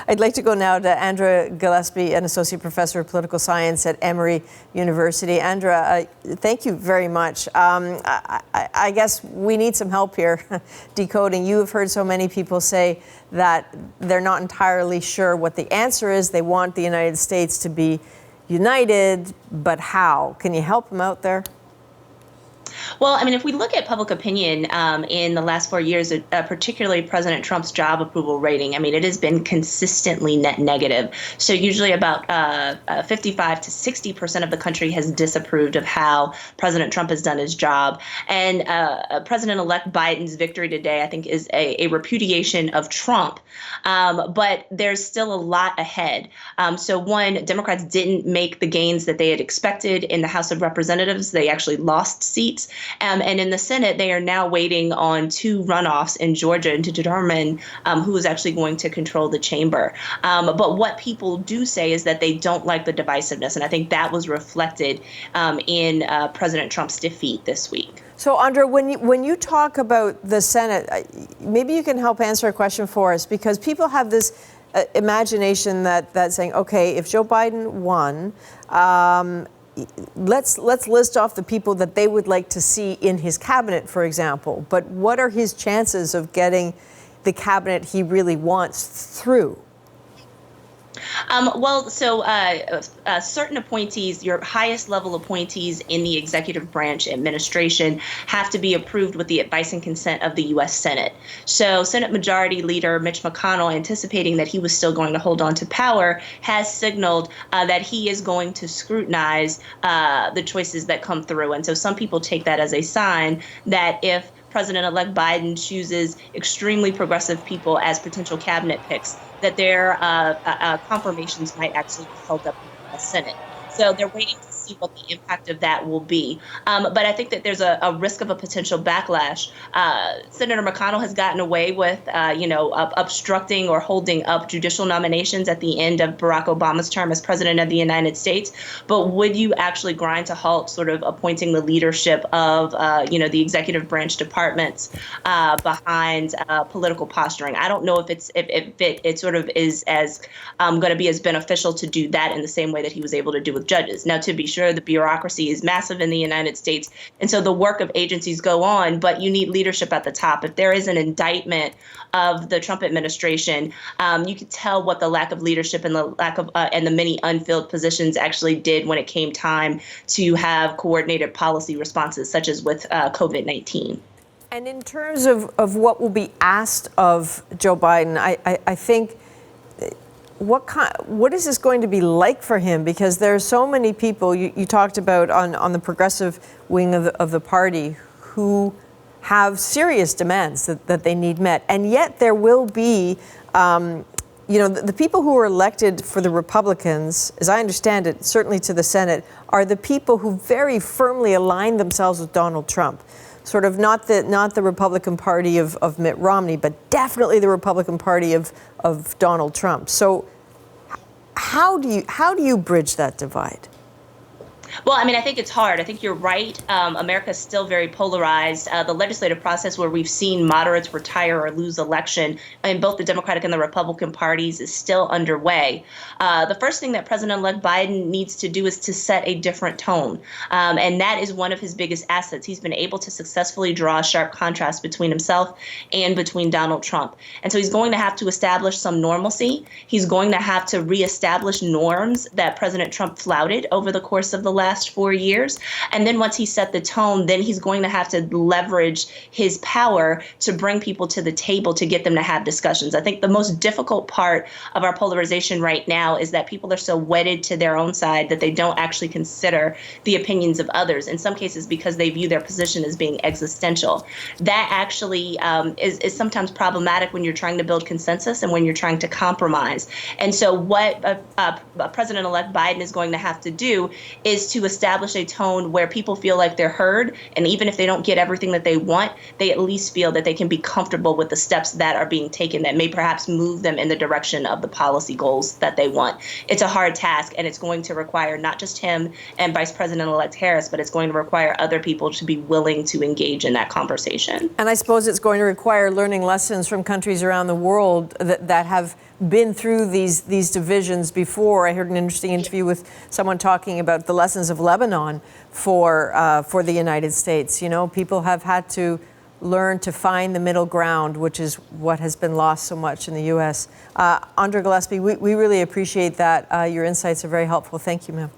I'd like to go now to Andra Gillespie, an associate professor of political science at Emory University. Andra, thank you very much. I guess we need some help here decoding. You have heard so many people say that they're not entirely sure what the answer is. They want the United States to be united, but how? Can you help them out there? Well, I mean, if we look at public opinion in the last 4 years, particularly President Trump's job approval rating, I mean, it has been consistently net negative. So usually about 55 to 60% of the country has disapproved of how President Trump has done his job. And President-elect Biden's victory today, I think, is a repudiation of Trump. But there's still a lot ahead. So one, Democrats didn't make the gains that they had expected in the House of Representatives. They actually lost seats. And in the Senate, they are now waiting on 2 runoffs in Georgia to determine who is actually going to control the chamber. But what people do say is that they don't like the divisiveness. And I think that was reflected in President Trump's defeat this week. So, Andra, when you talk about the Senate, maybe you can help answer a question for us, because people have this imagination that saying, okay, if Joe Biden won, let's list off the people that they would like to see in his cabinet, for example. But what are his chances of getting the cabinet he really wants through? Certain appointees, your highest level appointees in the executive branch administration, have to be approved with the advice and consent of the U.S. Senate. So Senate Majority Leader Mitch McConnell, anticipating that he was still going to hold on to power, has signaled that he is going to scrutinize the choices that come through. And so some people take that as a sign that if President-elect Biden chooses extremely progressive people as potential cabinet picks, that their confirmations might actually be held up in the Senate. So they're waiting to see what the impact of that will be. But I think that there's a risk of a potential backlash. Senator McConnell has gotten away with, obstructing or holding up judicial nominations at the end of Barack Obama's term as president of the United States. But would you actually grind to halt sort of appointing the leadership of, the executive branch departments behind political posturing? I don't know if it sort of is as going to be as beneficial to do that in the same way that he was able to do with judges. Now, to be sure, the bureaucracy is massive in the United States, and so the work of agencies go on, but you need leadership at the top. If there is an indictment of the Trump administration, you could tell what the lack of leadership and the lack of and the many unfilled positions actually did when it came time to have coordinated policy responses, such as with COVID-19. And in terms of what will be asked of Joe Biden, I think, what is this going to be like for him? Because there are so many people you talked about on the progressive wing of the party who have serious demands that they need met. And yet there will be, the people who are elected for the Republicans, as I understand it, certainly to the Senate, are the people who very firmly align themselves with Donald Trump. Sort of not the Republican Party of Mitt Romney, but definitely the Republican Party of Donald Trump. So how do you bridge that divide? Well, I mean, I think it's hard. I think you're right. America is still very polarized. The legislative process where we've seen moderates retire or lose election in both the Democratic and the Republican parties is still underway. The first thing that President-elect Biden needs to do is to set a different tone. And that is one of his biggest assets. He's been able to successfully draw a sharp contrast between himself and between Donald Trump. And so he's going to have to establish some normalcy. He's going to have to reestablish norms that President Trump flouted over the course of the last 4 years. And then once he set the tone, then he's going to have to leverage his power to bring people to the table to get them to have discussions. I think the most difficult part of our polarization right now is that people are so wedded to their own side that they don't actually consider the opinions of others, in some cases because they view their position as being existential. That actually is sometimes problematic when you're trying to build consensus and when you're trying to compromise. And so what President-elect Biden is going to have to do is to establish a tone where people feel like they're heard, and even if they don't get everything that they want, they at least feel that they can be comfortable with the steps that are being taken that may perhaps move them in the direction of the policy goals that they want. It's a hard task, and it's going to require not just him and Vice President-elect Harris, but it's going to require other people to be willing to engage in that conversation. And I suppose it's going to require learning lessons from countries around the world that have been through these divisions before. I heard an interesting interview with someone talking about the lessons of Lebanon for the United States. You know, people have had to learn to find the middle ground, which is what has been lost so much in the U.S. Andra Gillespie, we really appreciate that. Your insights are very helpful. Thank you, ma'am.